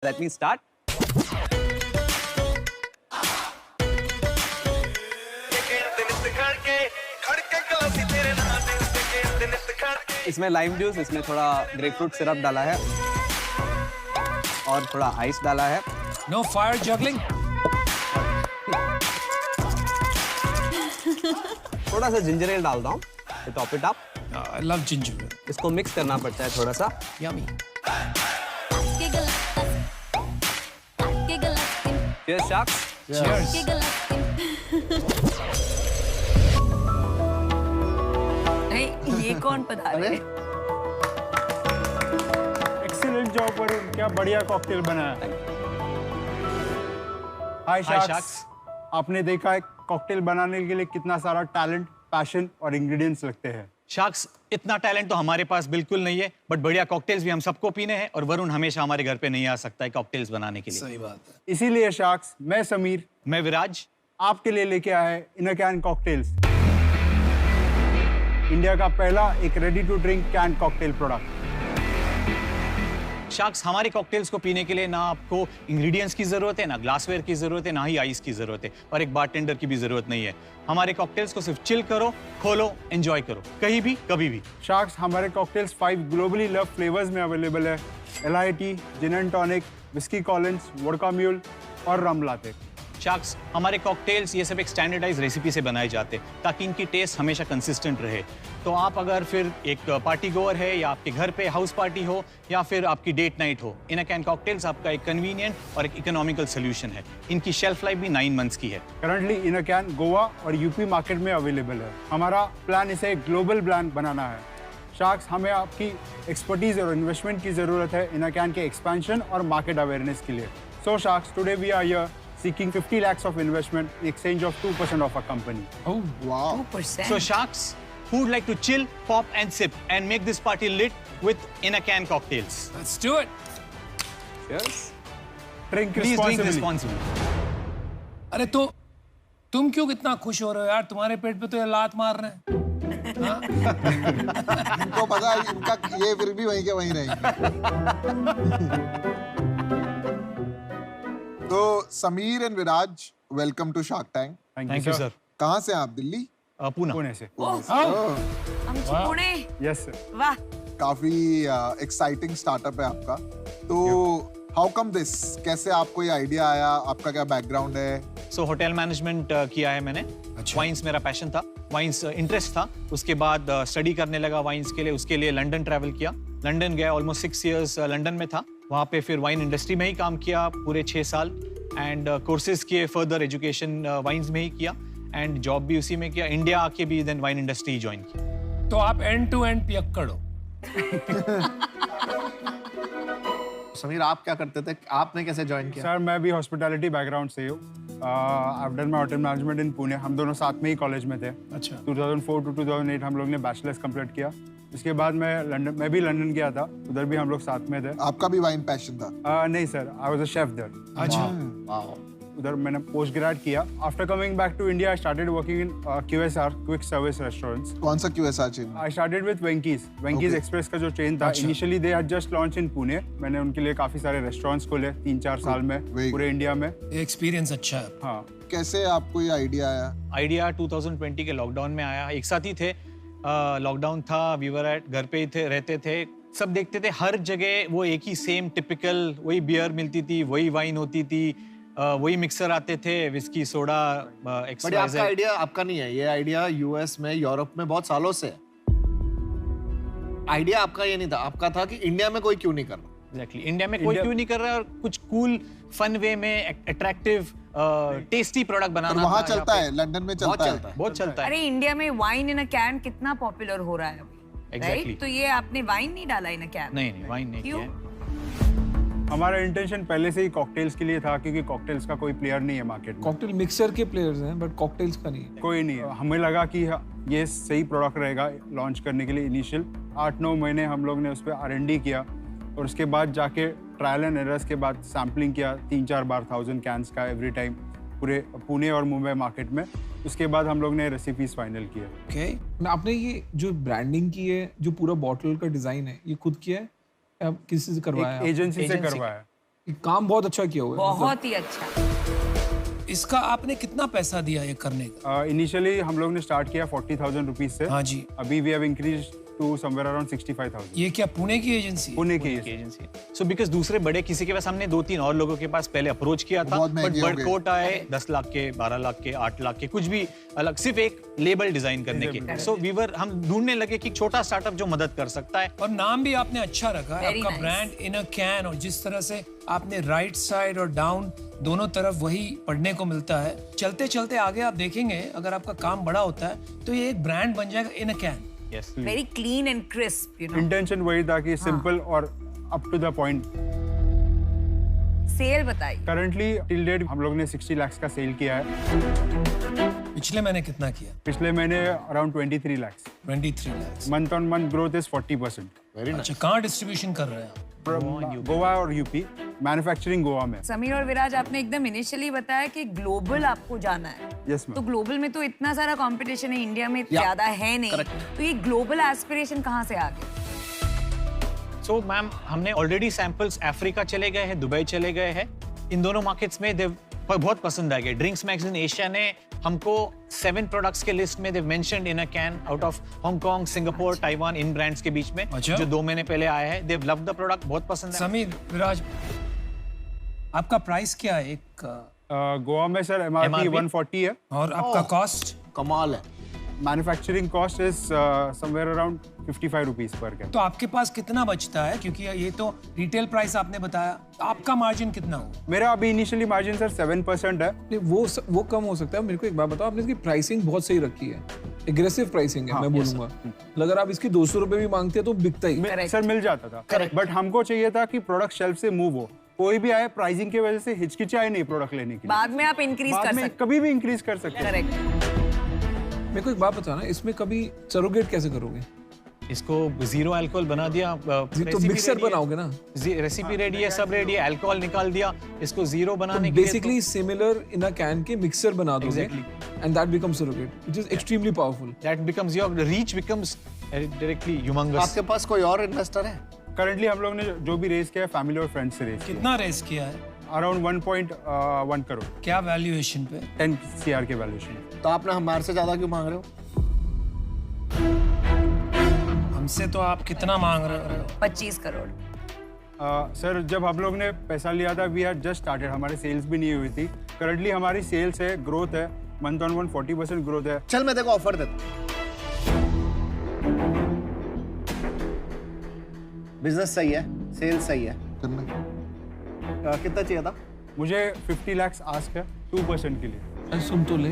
Let me start. इसमें lime juice, इसमें थोड़ा ग्रेपफ्रूट सिरप डाला है और थोड़ा आइस डाला है. No fire juggling. थोड़ा सा जिंजर एल डालता हूँ to top it up. I love ginger ale. इसको मिक्स करना पड़ता है थोड़ा सा. Yummy. Cheers, Sharks. Cheers. ये कौन पधारे? एक्सीलेंट जॉब वरुण, क्या बढ़िया कॉकटेल बनाया. हाय शार्क्स. आपने देखा है कॉकटेल बनाने के लिए कितना सारा टैलेंट, पैशन और इंग्रेडिएंट्स लगते हैं. शार्क्स, इतना टैलेंट तो हमारे पास बिल्कुल नहीं है, बट बढ़िया कॉकटेल्स भी हम सबको पीने हैं और वरुण हमेशा हमारे घर पे नहीं आ सकता है कॉकटेल्स बनाने के लिए. सही बात है. इसीलिए शार्क्स, मैं समीर मैं विराज आपके लिए लेके आया है in a can cocktails, India का पहला एक ready to drink can cocktail product. Sharks, हमारे कॉकटेल्स को पीने के लिए ना आपको इंग्रेडिएंट्स की जरूरत है, ना ग्लासवेयर की जरूरत है, ना ही आइस की जरूरत है और एक बारटेंडर की भी जरूरत नहीं है. हमारे कॉकटेल्स को सिर्फ चिल करो, खोलो, एंजॉय करो, कहीं भी कभी भी. शार्क्स, हमारे कॉकटेल्स 5 ग्लोबली लव फ्लेवर्स में अवेलेबल है. LIT, gin and tonic, whisky Collins, vodka mule और रम लाते. शार्क्स, हमारे कॉकटेल्स ये सब एक स्टैंडर्डाइज रेसिपी से बनाए जाते हैं ताकि इनकी टेस्ट हमेशा कंसिस्टेंट रहे. तो आप अगर फिर एक पार्टी गोअर है या आपके घर पे हाउस पार्टी हो या फिर आपकी डेट नाइट हो, इन अ कैन कॉकटेल्स आपका एक कन्वीनियंट और एक इकोनॉमिकल सोल्यूशन है. इनकी शेल्फ लाइफ भी 9 मंथ्स की है. Currently in a can Goa और यूपी मार्केट में अवेलेबल है. हमारा प्लान इसे एक ग्लोबल ब्रांड बनाना है. शार्क्स, हमें आपकी एक्सपर्टीज और इन्वेस्टमेंट की जरूरत है इन अ कैन के एक्सपेंशन और मार्केट अवेयरनेस के लिए. So sharks, today we are here seeking 50 lakhs of investment in exchange of 2% of our company. Oh, Wow. 2%. So Sharks, who would like to chill, pop and sip and make this party lit with in a can cocktails? let's do it. Cheers. Drink Please drink responsibly. responsibly. अरे तो तुम क्यों कितना खुश हो रहे हो यार? तुम्हारे पेट पे तो ये लात मार रहे हैं. इनको पता है इनका ये फिर भी वहीं के वहीं रहेंगे. तो Sameer and Viraj, welcome to Shark Tank. Thank you, sir. कहाँ से हैं आप? दिल्ली? Pune. पुणे से. हम पुणे. Yes sir. वाह. काफी एक्साइटिंग स्टार्टअप है आपका. तो हाउ कम दिस? कैसे आपको ये आइडिया आया? आपका क्या बैकग्राउंड है? So होटल मैनेजमेंट किया है मैंने. अच्छा. वाइन्स मेरा पैशन था, वाइन्स इंटरेस्ट था. उसके बाद स्टडी करने लगा वाइन्स के लिए. उसके लिए लंदन ट्रैवल किया. लंदन गया, ऑलमोस्ट 6 इयर्स लंदन में था. वहाँ पे फिर वाइन इंडस्ट्री में ही काम किया पूरे 6 साल एंड कोर्सेज किए, फर्दर एजुकेशन वाइन्स में ही किया एंड जॉब भी उसी में किया. इंडिया आके भी देन वाइन इंडस्ट्री ज्वाइन की. तो आप एंड टू एंड पियक्कड़ हो. समीर, आप क्या करते थे? आपने कैसे ज्वाइन किया? सर, मैं भी हॉस्पिटैलिटी बैकग्राउंड से हूँ. I've done my hotel management in Pune. हम दोनों साथ में ही कॉलेज में थे. अच्छा. 2004 to 2008 हम लोग ने बैचलर्स कंप्लीट किया. इसके बाद मैं भी लंदन गया था. उधर भी हम लोग साथ में थे. आपका भी वाइन पैशन था? नहीं sir, I was a chef there. अच्छा. वाओ. उधर मैंने पोस्ट ग्रेड किया. After coming back to India, I started working in QSR, quick service restaurants. कौन सा QSR chain? I started with Venky's. Venky's Okay. Express का जो चेन था, अच्छा. Initially they had just launch in Pune. मैंने उनके लिए काफी सारे रेस्टोरेंट्स खोले 3-4 साल में Very पूरे इंडिया में. ये एक्सपीरियंस अच्छा है. हाँ. कैसे आपको ये आइडिया आया? आइडिया 2020 के लॉकडाउन में आया. एक साथ ही थे, लॉकडाउन था, वी वर एट, घर पे ही थे, रहते थे. सब देखते थे हर जगह वो एक ही सेम टिपिकल वही बियर मिलती थी, वही वाइन होती थी, वही मिक्सर आते थे, विस्की, सोडा, बट ये आपका आइडिया आपका नहीं है. ये आइडिया यूएस में, यूरोप में बहुत सालों से है. आइडिया आपका ये नहीं था. आपका था कि इंडिया में कोई क्यों नहीं कर रहा. एग्जैक्टली. इंडिया में कोई क्यों नहीं कर रहा है और कुछ कूल फन वे में अट्रैक्टिव टेस्टी प्रोडक्ट बनाना. वहाँ था चलता यहाँ है, लंदन में बहुत चलता चलता है. है. बहुत चलता है. अरे इंडिया में वाइन इन अ कैन कितना पॉपुलर हो रहा है अभी. Exactly. Right? तो ये आपने वाइन नहीं डाला इन अ कैन? नहीं, वाइन नहीं क्यों? किया है. हमारा इंटेंशन पहले से ही कॉकटेल्स के लिए था, क्योंकि कॉकटेल्स का कोई प्लेयर नहीं है मार्केट में. कॉकटेल मिक्सर के प्लेयर्स हैं बट कॉकटेल्स का नहीं. कोई नहीं है. हमें लगा कि ये सही प्रोडक्ट रहेगा लॉन्च करने के लिए. इनिशियल 8-9 महीने हम लोग ने उस पर R&D किया और उसके बाद जाके ट्रायल एंड एरर्स के बाद सैम्पलिंग किया 3-4 बार 1000 कैंस का एवरी टाइम पूरे पुणे और मुंबई मार्केट में. उसके बाद हम लोग ने रेसिपीज फाइनल किया. ओके. आपने ये जो ब्रांडिंग की है, जो पूरा बॉटल का डिजाइन है, ये खुद किया है या किसी से करवाया है? एजेंसी से Agency. करवाया. ये काम बहुत अच्छा किया हुआ है बहुत ही अच्छा। इसका आपने कितना पैसा दिया ये करने का? इनिशियली हम लोग ने स्टार्ट किया 40,000 रुपीज से। हाँ जी। अभी we have increase to somewhere around 65,000। ये क्या पुणे की एजेंसी? पुणे की एजेंसी। सो बिकॉज दूसरे बड़े किसी के पास हमने 2-3 और लोगों के पास पहले अप्रोच किया था, बहुत बट महंगे हो बड़ गए। कोट आए 10 लाख के, 12 लाख के, 8 लाख के, कुछ भी अलग, सिर्फ एक लेबल डिजाइन करने के। सो हम ढूंढने लगे कि छोटा स्टार्टअप जो मदद कर सकता है। और नाम भी आपने अच्छा रखा है, Very आपका nice. Brand in a can, और जिस तरह से आपने राइट साइड और डाउन दोनों तरफ वही पढ़ने को मिलता है। चलते चलते आगे आप देखेंगे, अगर आपका काम बड़ा होता है तो ये एक ब्रांड बन जाएगा in a can. Yes, very clean and crisp, you know. Intention वही था कि सिंपल और up to the point. Sale बताइए। करंटली टिल डेट हम लोग ने 60 लाख का सेल किया है। पिछले महीने कितना किया? पिछले महीने around 23 lakh. 23 lakh. Month on month growth is 40%। अच्छा, कहाँ डिस्ट्रीब्यूशन कर रहे हैं आप? गोवा और यूपी, मैन्युफैक्चरिंग गोवा में। समीर और विराज, आपने एकदम इनिशियली बताया कि ग्लोबल आपको जाना है। यस तो मैम। ग्लोबल में तो इतना सारा कंपटीशन है, इंडिया में ज्यादा है नहीं। तो ये ग्लोबल एस्पिरेशन कहाँ से आ गया? सो मैम, हमने ऑलरेडी सैंपल्स अफ्रीका चले गए हैं, दुबई चले गए हैं। इन दोनों मार्केट्स में बहुत पसंद आ गए। ड्रिंक्स मैगजीन एशिया ने हमको 7 प्रोडक्ट्स के लिस्ट में they've mentioned in a can out of Hong Kong, Singapore, Taiwan, in brands के बीच में, अच्छा। जो 2 महीने पहले आया है। they've loved the product, बहुत पसंद है। समीर, विराज, आपका प्राइस क्या है एक गोवा में सर MRP 140 है। और आपका कॉस्ट? कमाल है। Manufacturing cost is somewhere around 55 rupees per can. तो आपके पास कितना बचता है? क्योंकि ये तो रिटेल प्राइस आपने बताया, आपका मार्जिन कितना हो? मेरा अभी इनिशियली मार्जिन सर 7% है। नहीं, वो कम हो सकता है। मेरे को एक बात बताओ, आपने इसकी प्राइसिंग बहुत सही रखी है, एग्रेसिव प्राइसिंग है। मैं बोलूंगा अगर आप इसकी 200 रुपए भी मांगते हैं तो बिकता ही। सर मिल जाता था, बट हमको चाहिए था कि प्रोडक्ट शेल्फ से मूव हो। कोई भी आए प्राइसिंग की वजह से हिचकिचाए नहीं प्रोडक्ट लेने के लिए। बाद में आप इंक्रीज बाद कर में सकते कभी भी इंक्रीज कर सकते हैं। करेक्ट। मेरे को एक बात बताना, इसमें कभी सरोगेट कैसे करोगे? इसको 0 अल्कोहल बना दिया। तो मिक्सर बनाओगे ना? रेसिपी रेडी है, सब रेडी है, अल्कोहल निकाल दिया, इसको 0 बनाने के लिए basically similar in a can के मिक्सर बना दोगे and that becomes surrogate, which is extremely powerful. that becomes your reach becomes directly humongous. आपके पास कोई और इन्वेस्टर है? करंटली हम लोग ने जो भी रेस किया है फैमिली और फ्रेंड्स से रेस किया। कितना रेस किया है? अराउंड 1.1 करोड़, क्या वैल्यूएशन पे? 10 CR के वैल्यूएशन। तो आपने हमारे से ज्यादा क्यों मांग रहे हो? हमसे तो आप कितना मांग रहे हो? 25 करोड़। सर जब हम लोग ने पैसा लिया था वी आर जस्ट स्टार्टेड, हमारी सेल्स भी नहीं हुई थी। करंटली हमारी सेल्स है, ग्रोथ है, मंथ ऑन मंथ 40% ग्रोथ है। चल मैं देखो ऑफर देता हूं। बिजनेस सही है, सेल्स सही है। कितना चाहिए था? मुझे 50 लाख आस्क है 2% के लिए। अरे सुन तो ले।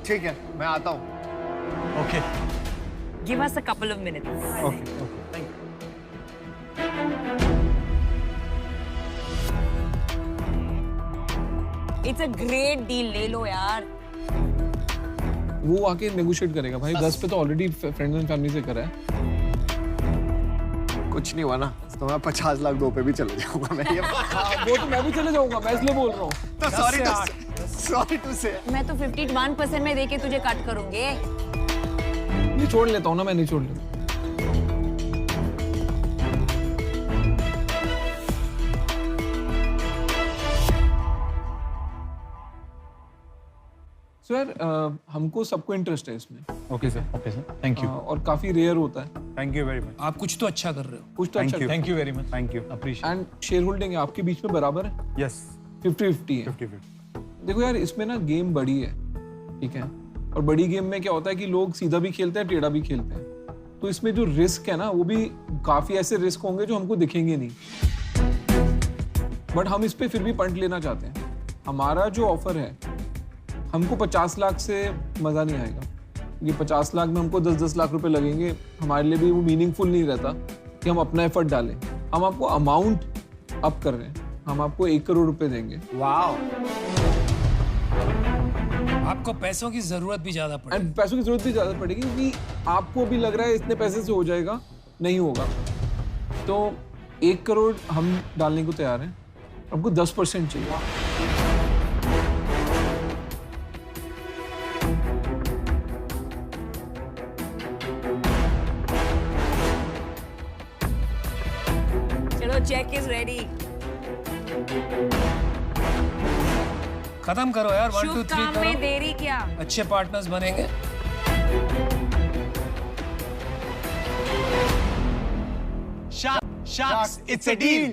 ठीक है, मैं आता हूँ। Okay. Give us a couple of minutes. Okay okay. It's a great deal, ले लो यार। वो आके नेगोशिएट करेगा भाई। 10 पे तो ऑलरेडी फ्रेंड्स एंड फैमिली से करा है। कुछ नहीं हुआ ना तो मैं 50 लाख 2 पे भी चले जाऊंगा। मैं ये वो तो मैं भी चले जाऊंगा, मैं इसलिए बोल रहा हूँ। तो सॉरी टू से मैं तो 51% में देके तुझे कट करूंगी। नहीं छोड़ लेता हूँ ना, मैं नहीं छोड़ लेता। सर हमको सबको इंटरेस्ट है इसमें। Okay sir. Okay, sir. Thank you. और काफी रेयर होता है। Thank you very much. आप कुछ तो अच्छा कर रहे हो। कुछ तो अच्छा। Thank you very much. Thank you. Appreciate. And share holding है आपके बीच में बराबर है, यस 50-50 है। 50-50। देखो यार, इसमें ना गेम बड़ी है, ठीक है, और बड़ी गेम में क्या होता है कि लोग सीधा भी खेलते हैं, टेढ़ा भी खेलते हैं। तो इसमें जो रिस्क है ना, वो भी काफी ऐसे रिस्क होंगे जो हमको दिखेंगे नहीं, बट हम इस पे फिर भी पंट लेना चाहते हैं। हमारा जो ऑफर है, हमको 50 लाख से मजा नहीं आएगा। ये 50 लाख में हमको 10-10 लाख रुपए लगेंगे, हमारे लिए भी वो मीनिंगफुल नहीं रहता कि हम अपना एफर्ट डालें। हम आपको अमाउंट अप कर रहे हैं, हम आपको 1 करोड़ रुपए देंगे। वाओ। आपको पैसों की जरूरत भी ज्यादा पड़ेगी। एंड पैसों की जरूरत भी ज्यादा पड़ेगी क्योंकि आपको भी लग रहा है इतने पैसे से हो जाएगा, नहीं होगा। तो 1 करोड़ हम डालने को तैयार हैं, हमको 10% चाहिए। चलो, चेक इज रेडी। खत्म करो यार, 1 2 शुभ 3 काम में करो, देरी क्या? अच्छे पार्टनर्स बनेंगे। Sharks, it's a deal.